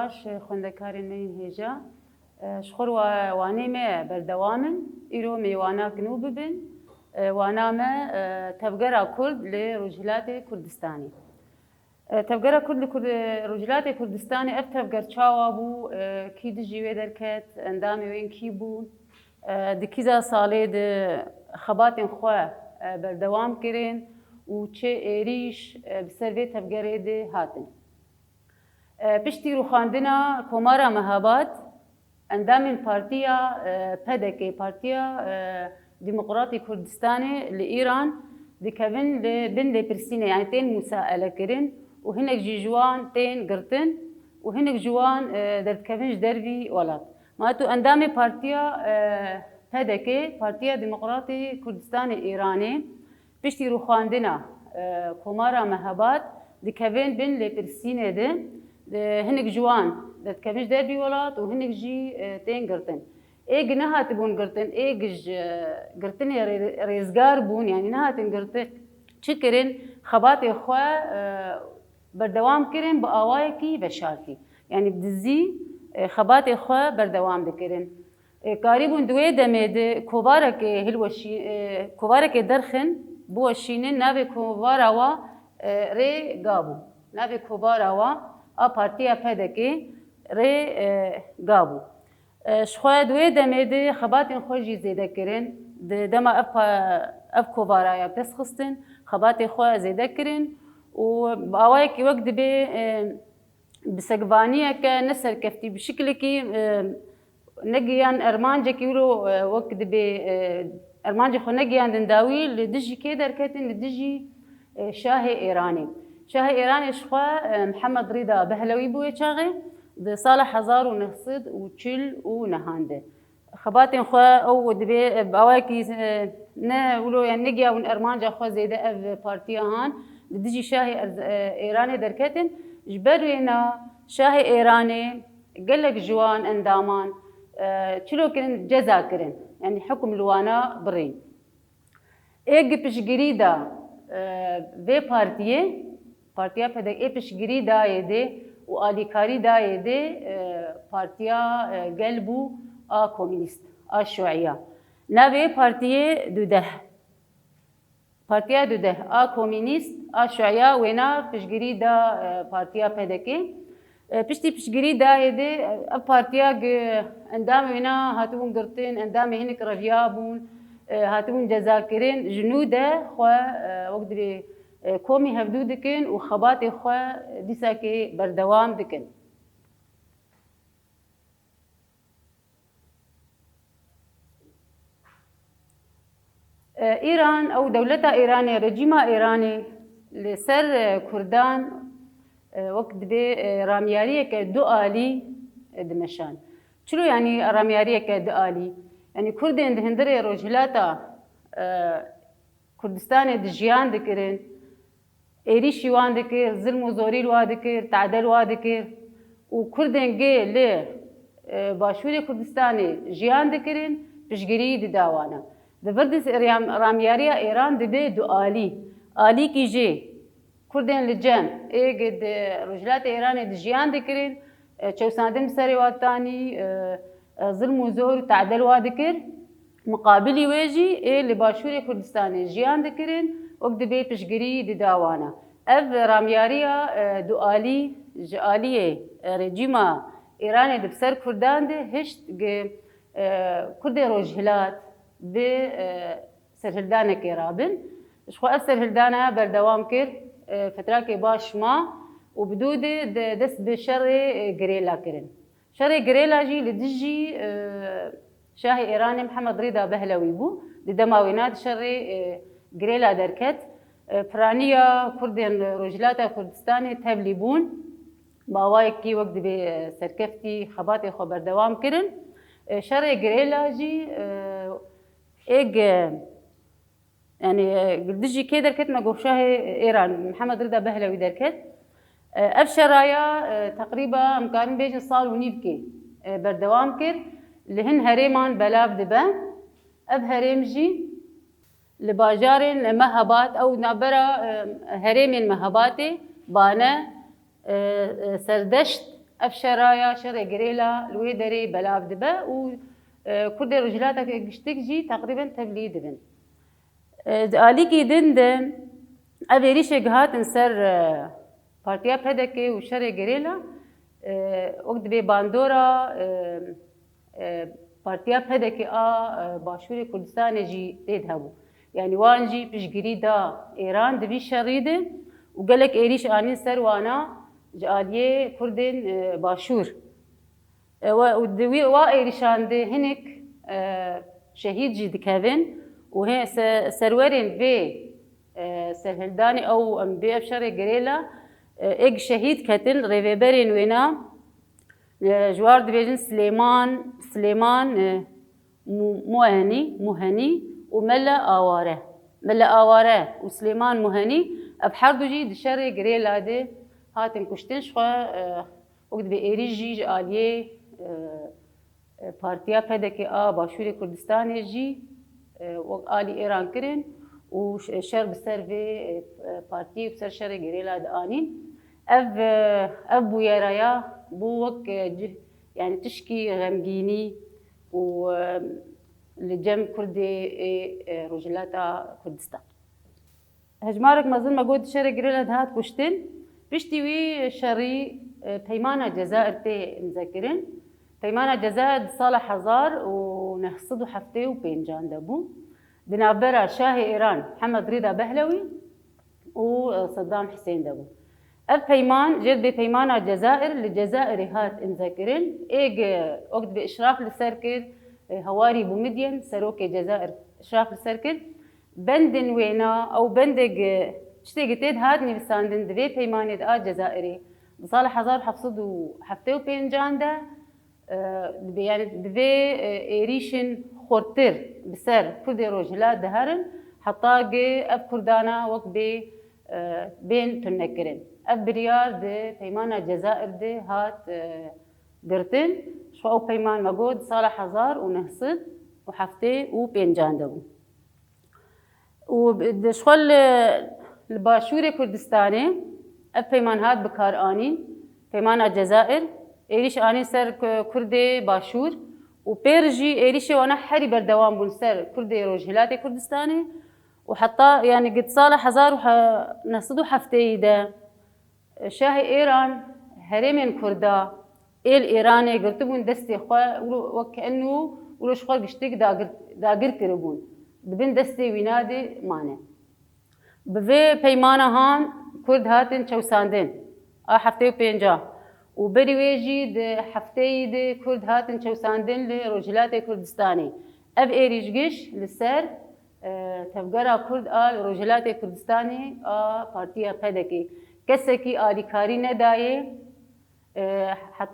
باش خوندەکارên me yên hêja ji xwe wanê me berdewamin îro mêwana kin û bibin wana me Tevgera Kurd li Rojhilatê Kurdistanê. Tevgera Kurd li Rojhilatê Kurdistanê ev tevger çawa bû, kî dijî wê derket, endamê wê kî bû, di kîza salê di xebatên xwe berdewam kirin û çi êrîş bi ser vê tevgerê de hatin. Piştî rûxandina Komara Mehabat, endamên Partiya PDK, Partiya Demokratî Kurdistanê li Îran dikevin li bin lêpirsînê, yani tên müsaele kirin û hinek jî ji wan tên girtin û hinek ji wan derdikevin ji dervî welat. Ma tu endamê Partiya PDK, Partiya Demokratî Kurdistanê Îranê, piştî rûxandina Komara Mehabat dikevin bin lêpirsînê de hinek ji wan derdikevin ji dervî welat û hinek jî tên girtin. Êg nehatibûn girtin, êg ji girtinê rêzgar bûn, yani nehatin girtin, çi kirin? Xebatê xwe berdewam kirin bi awayekî veşartî. Yani dizî xebatê xwe berdewam dikirin. Karî bûn di wê demê de kovarekê kovarekê derxin biweşînin, navê kovara we Rê Gabû. Navê kovara we a Partiya PDK Rê Gabû. Ji xwe di wê demê de xebatên xwe jî zêde kirin. Di dema ev kovaraya dest xistin, xebatê xwe zêde kirin û bi awayekî wek dibe bi sekvaniyeke neserkeftî bi şiklekî negiyan ermancekî wilo wek dibe ermancê xwe negiyandin dawî li dijî kê derketin, li dijî Şahê Îranê. Şahê Îranê ji xwe Mihemed Rîda Behlewî bû wê çaxê di sala 1940 û nehan de. Xebatên xwe ew dibe bi awayekî ne wilo yani negiyabûn ermanca xwe zêde ev partiya han li dijî Şahê Îranê derketin. Ji ber wêna Şahê Îranê gelek ji wan endaman çilo kirin, ceza kirin. Yani hukm li wana birîn. Êg piştgirî da vê partiyê, Partiya PDK piştgirî dayê de û alîkarî dayê de Partiya gel bû a komünîst, a Şuiya. Navê partiyê dudeh. Partiya dudeh a komünîst, a Şuiya wêna piştgirî da Partiya PDK. Piştî piştgirî dayê de ev partiya endamê wêna hatibûn girtin, endamê hinek reviya bûn, hatibûn cezakirin, ji nû de xwe wek dibe komî hevdû dikin û xebatê xwe dîsakê berdewam dikin. İran ew dewleta Îranê, rejîma Îranê li ser Kurdan wek dibe ramyariyeke du alî dimeşan. Çilo yani ramyariyeke du alî? Yani Kurdên di hundirê Rojhilata Kurdistanê di jiyan dikirin, êrîşî wan dikir, zilm û zorî wa dikir, te'del wa dikir û Kurdên gê li Başûrê Kurdistanê jiyan dikirin, piştgirî dida wana. Di vir ramyariya Îran dibe du alî. Alîkî jê Kurdên li cem êg di Rojhilatê Îranê di jiyan dikirin, çewsandin bi serê watanî, zilm û zor û te'del wa dikir. Muqabilî wê jî ê li Başûrê Kurdistanê jiyan dikirin, wek dibe piştgirî dida wana. Ev ramyariya du alî ji aliyê rejîma Îranê di ser Kurdan de hişt Kurdê Rojhilat bi serhildanekê rabin. Ji xwe ev serhildana berdewam kir fetrakê baş ma û bi dû de dest bi şerê girêla kirin. Şerê girêla jî li dijî Şahê Îranê Mihemed Rîda Behlewî bû. Di dema wêna di şerê girêla derket. Piraniya Kurdên Rojhilata Kurdistanê tevlî bûn. Bi awayekî wek dibe serkeftî xebatê xwe berdewam kirin. Şerê girêla jî êg yani dijî kê derket me goh Şahê Îran Mihemed Rîda Behlewî derket. Ev şeraya teqrîba em karin bêjin sal û nîvkê berdewam kir. Li hin herêman belav dibe. Ev herêm jî li bajarên Mehabat ew navbera herêmên Mehabatê bane serdeşt اف شرايا شري قريلا لوي دري بلاف دبا و كل رجلاتك قشتك جي تقريبا تبلي دبن آلیکی دندن اویریش گهات انسر پارتیا پدکی و شر گریلا وقت به باندورا پارتیا پدکی باشور کردستان جی دید هبو يعني وانجي بشجري دا إيران دبي شريدة وقالك إيريش آنين سر وانا جالية كردين باشور ودوي وإيريشان ده هنك شهيد جي دكافين وهي سرورين بي سرهلداني أو أم بي أبشر جريلا إج شهيد كتل ريفيبرين وينا جوار دبيجن سليمان مهني وملا آواره وسليمان مهني أبحردو جي دشر جريلا دي هاتن كشتن شخوا وقت بإيريجي جالية بارتيا بدكي باشور كردستان جي وآلي إيران كرن وشر بسر في بارتي بسر شر جريلا دانين أف بو يرايا بو وك يعني تشكي غمجيني و لجم كردي رجلاتا كردستان هجمارك مازن ما قلت شر جريلا دهات كشتن بشتي وي شري بيمانة جزائر تي مذكرين بيمانة جزائر صالح هزار ونحصدو حفتي وبينجان دابو دنابرا شاهي إيران محمد رضا بهلوي وصدام حسين دابو البيمان جد ببيمانة جزائر للجزائر هات مذكرين إيج وقت بإشراف للسركل هواري بومدين سروكي جزائر إشراف للسركل بندن وينا أو بندق شتي قتيد هاتني بساندن دبي بيمانة جزائري صالح هزار حفصدو حفتي وبينجان دا يعني دبي إيريشن خورتر بسر كردي روجلا دهرن حطاقي أب كردانا وق بي بين تنكرن أب بريار دي بيمانا جزائر دي هات قرتن شو أو بيمان مقود صالح هزار ونهصد وحفتي وبينجان دبو وشغل الباشوري كردستاني أب بيمان هات بكار آنين بيمانا جزائر إيريش آنين سر كردي باشور وبيرجي إيريشي وانا حري بردوام بنسر كردي روجهلاتي كردستاني وحتى يعني قد صالح هزار نصدو حفتي دا شاهي إيران هرمين كردا إيراني قرتبون دستي خوا وكأنه ولو شخوال قشتك دا قر كربون دبن دستي وينادي ماني بفي بيمانا هان كرد هاتن چوساندن حفتي وبينجا وبري ويجي د حفتي د كرد هاتن چوساندن لروجلاتي كردستاني اب ايريجيش لسر تفقرا كرد روجلاتي كردستاني بارتيا بدكي كسكي آليكاري نداي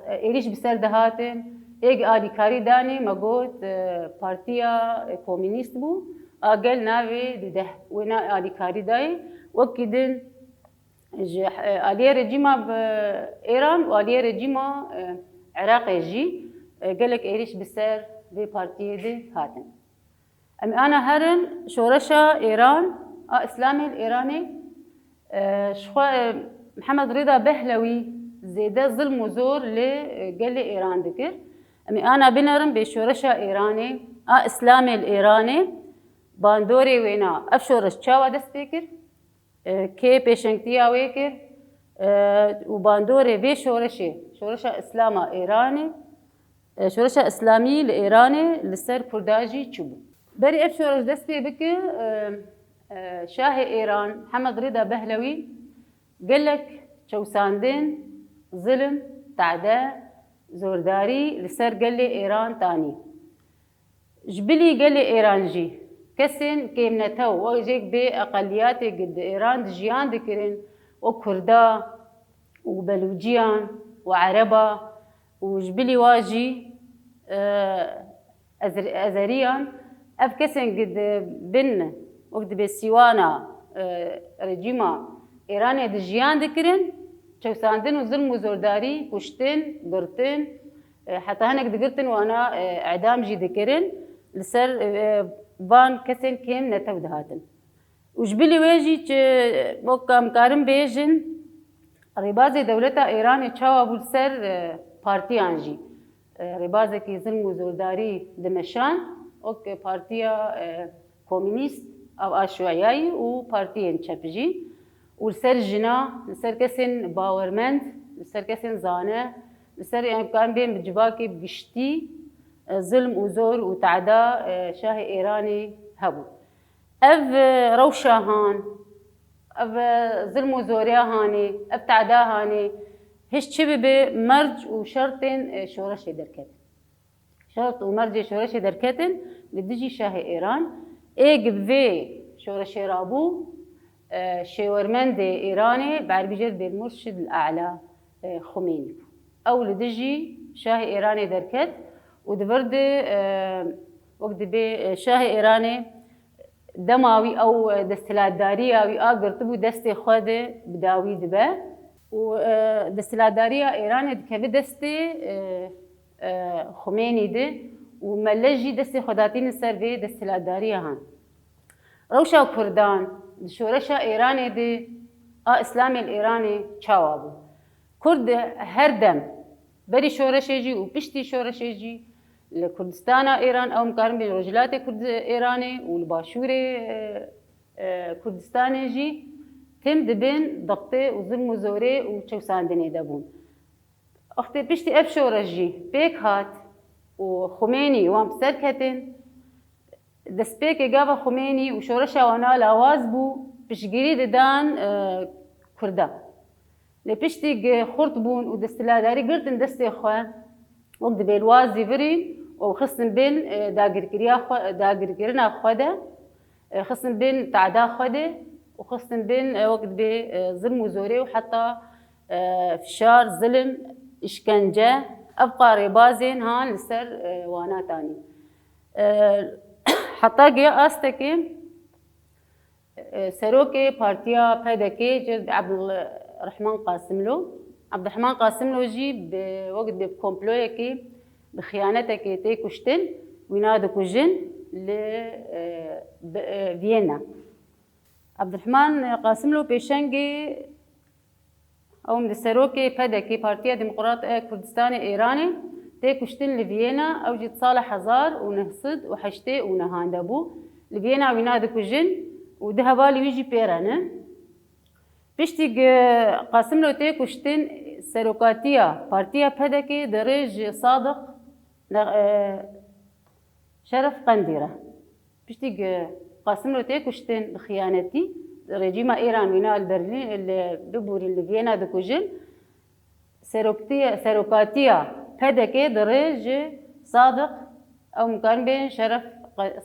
ايريش بسر دهاتن ايج آليكاري داني مقود بارتيا كومينيست بو قال ناوي ده وينا آليكاري داي وكدن آلية رجيمة بإيران وآلية رجيمة عراق جي قالك إيريش بسر دي بارتيه دي هاتن أنا هرن شورشا إيران إسلامي الإيراني شخوا محمد رضا بهلوي زيدا ظلم وزور لقال إيران ذكر أنا بنرم بشورشا إيراني إسلامي الإيراني باندوري وينا أفشورش تشاوا دستيكر كي بيشنكتيا ويكر وباندوري في شورشة إسلاما إيراني شورشة إسلامي الإيراني لسر كرداجي تشبو بري اف شورش دستي بك شاهي إيران محمد رضا بهلوي قالك چوساندن ظلم تعداء زورداري لسر قالي إيران تاني جبلي قالي إيران جي كسن كيمنتو وجيك بأقلياتي قد إيران دجيان ذكرين وكردا وبلوجيان وعربا وجبلي واجي أزريان أب كسن قد بن وقت بسيوانا رجيما إيراني دجيان ذكرين چوساندن وظلم وزورداري كشتن قرتن حتى هناك دقرتن وأنا إعدام جي ذكرين لسر بان كسن كيم نتو دهاتن وجبلي ويجي موكا مكارم بيجن ڕێبازی دەولەتە ئێرانی چاوە بوو سەر پارتیان ژی ڕێبازێکی زلم و زۆرداری دمەشان وەک پارتیە کۆمینیست ئەو ئاشوایایی و پارتیên çepjî û li ser jina li ser kesên bawermend li ser kesên zane li ser em bên bi civakê giştî zilm û zor û teada şahê Îranê hebû. Ev rewşa han ev zilm û zoriya hanê ev teada hanê hiç çi bibe merc û şertên şoreşê derketin. Şert û mercê şoreşê derketin li dijî şahê Îran ê bi vê şoreşê rabû şêwermendê Îranê berbijêr Bêrmurşid el-E'la Xumênî bû. Ew li dijî şahê Îranê derket û di vir de wek dibe şahê Îranê dema wî ew desthilatdariya wî a girtibû destê xwe de bi dawî dibe û desthilatdariya Îranê dikeve destê Xumênî de û mele jî destê xwedatîn li ser vê desthilatdariya han. Rewşa Kurdan di şoreşa Îranê de a İslamê li Îranê çawa bû. Kurd her dem berî şoreşê jî û piştî şoreşê jî li Kurdistana Îran ew mikarin bên Rojhilatê Kurd Îranê û li başûrê Kurdistanê jî têm dibin diqtê û zilm û zorê û çewsandinê de bûn. Wextê piştî ev şoreş jî pêk hat û Xumênî wan bi ser ketin destpêkê gava Xumênî û şoreşa wan a lawaz bû piştgirî didan Kurda. Lê piştî xurt bûn û desthilatdarî girtin destê xwe wek di bêlwazî virîn û xistin bên dagirkirina xwe de xistin bên teada xwe de û xistin bên wek dibe zilm û zorê û heta fişar zilm işkence ev qa rêbazên han li ser wanatanî. Heta giya astekê serokê partiya PDK Abdurrahman Qasimlo. Abdurrahman Qasimlo jî wek dibe komployekê bi xıyanetekê tê kuştin wîna dikujin li Viyana. Abdurrahman Qasimlo pêşengê ew di serokê PDK Partiya Demokrat a Kurdistanê Îranê tê kuştin li Viyana ew jî di sala hezar û nehsed û heştê û nehan de bû. Li Viyana wîna dikujin û di hevalî wî jî pêrene. Piştî Qasimlo tê kuştin serokatiya Partiya PDK di rêj Sadiq Şeref Qendî re. Piştî Qasimlo tê kuştin bi xıyanetî rejîma Îran wîna li Berlîn bibûrîn li Viyana dikujin serokatiya PDK di rêj Sadiq ew mikarin bên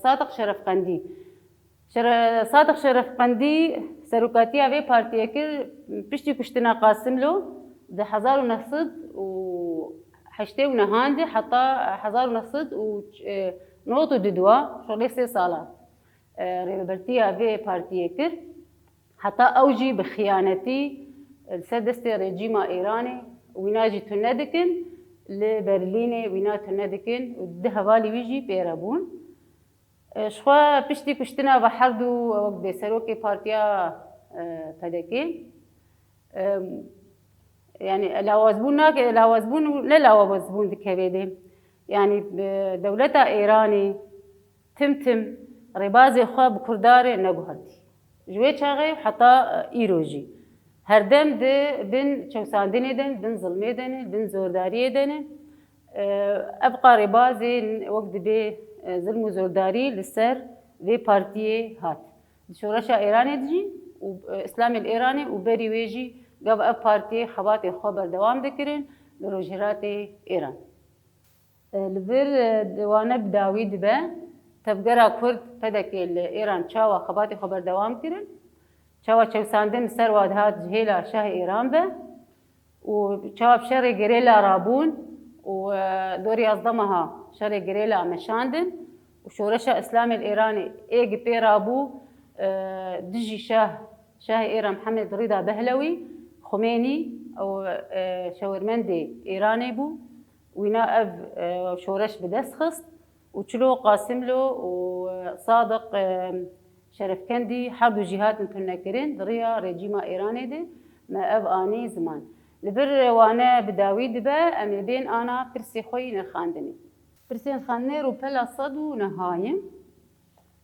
Sadiq Şeref Qendî. Sadiq Şeref Qendî serokatiya vê partiyê kir piştî kuştina Qasimlo di 1980 û nehan de heta 1992 şolê 3 sala rêvebertiya vê partiyê kir. Heta ew jî bi xıyanetî li ser destê rejîma Îranê wîna jî tune dikin li Berlînê wîna tune dikin û di hevalî wî jî pêre bûn. Ji xwe piştî kuştina ve herdû wek dê serokê partiya PDK yani lawazbûn nake lawazbûn ne lawazbûn dikeve de yani dewleta Îranê tim rêbazê xwe bi Kurdarê neguhertî. Ji wê çaxê heta îro jî her dem di bin çewsandinê de bin zilmê de ne bin zordariyê de ne ev qa rêbazên wek dibe zilm û zordarî li ser vê partiyê hat. Di şoreşa Îranê de jî û İslamê li Îranê û berî wê jî gav ev partiyê xebatê xwe berdewam dikirin li rojhilatê Îran. Li vir wane bi dawî dibe tevgera Kurd PDK li Îran çawa xebatê xwe berdewam kirin. Çawa çewsandin li ser wa dihat ji hêla şahê Îran be û çawa bi şerê girêla rabûn û dorî yazdemaha şerê girêla meşandin û şoreşa İslamê li Îranê êgî pê rabû dijî şahê Îran Mihemed Rîda Behlewî Xumênî ew şewermendê Îranê bû wîna ev şoreş bi dest xist û çilo Qasimlo û Sadiq Şerefkendî herdû jî hatin tunekirin di rêya rejîma Îranê de ما أب آني زمان لبر وانا بداوي دبا أم بين أنا برسي خوي نرخاندني برسي نرخاندني رو بلا صدو نهايم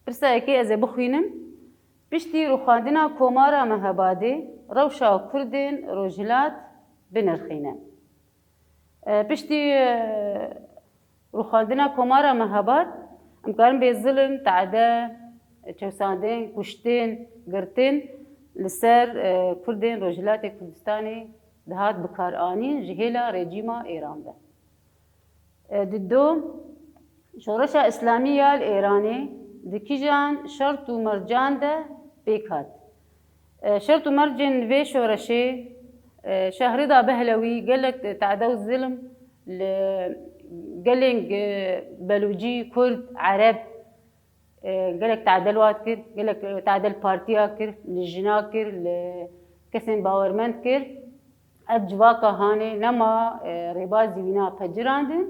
برسا اكي از بخوينم بشتي رو خاندنا كومارا مهبادي روشا كردين روجلات بنرخينا بشتي رو خاندنا كومارا مهباد امكان بيظلم تعدا چوساندين كشتين قرتين لسر كردين روجلات كردستاني دهات بكار آنين جهيلا ريجيما إيران ده ددو شورشا إسلامية الإيراني دكيجان شرط ومرجان ده بيكات شرط ومرجان في شورشي شهردا بهلوي قالك تعدو الظلم قالك بلوجي كرد عرب قالك تعدل وات كر قالك تعدل بارتيا كر لجنا كر لكسن باورمنت كر أجواكا هاني نما ربازي وينا بجراندن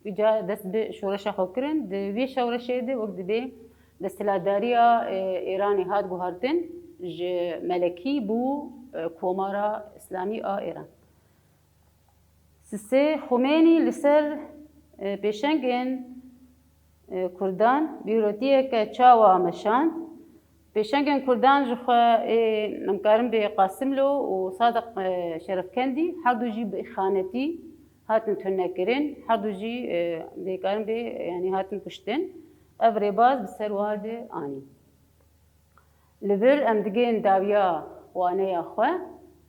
بجا دست بشورشا خوكرن دوی شورشه ده وقت بي دستلاداريا إيراني هاد بوهارتن ج ملكي بو كومارا إسلامي إيران سسي خميني لسر بيشنگن كردان بيروتيه كچاوا مشان بيشنگن كردان جخوا نمكارم بقاسم له وصادق شرف كندي حردو جي بإخانتي هاتن تنكرين حردو جي بيكارم بي يعني هاتن كشتن أفري باز بسر وارد آني لبر أمدقين داويا وانا يا أخوة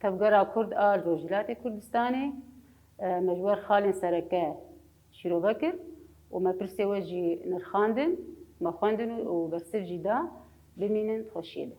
تبقرا كرد روجلات كردستاني مجوار خالين سركة شيرو بكر وما برسي وجي نرخاندن ما خواندن وبرسر جدا بمينن خوشيده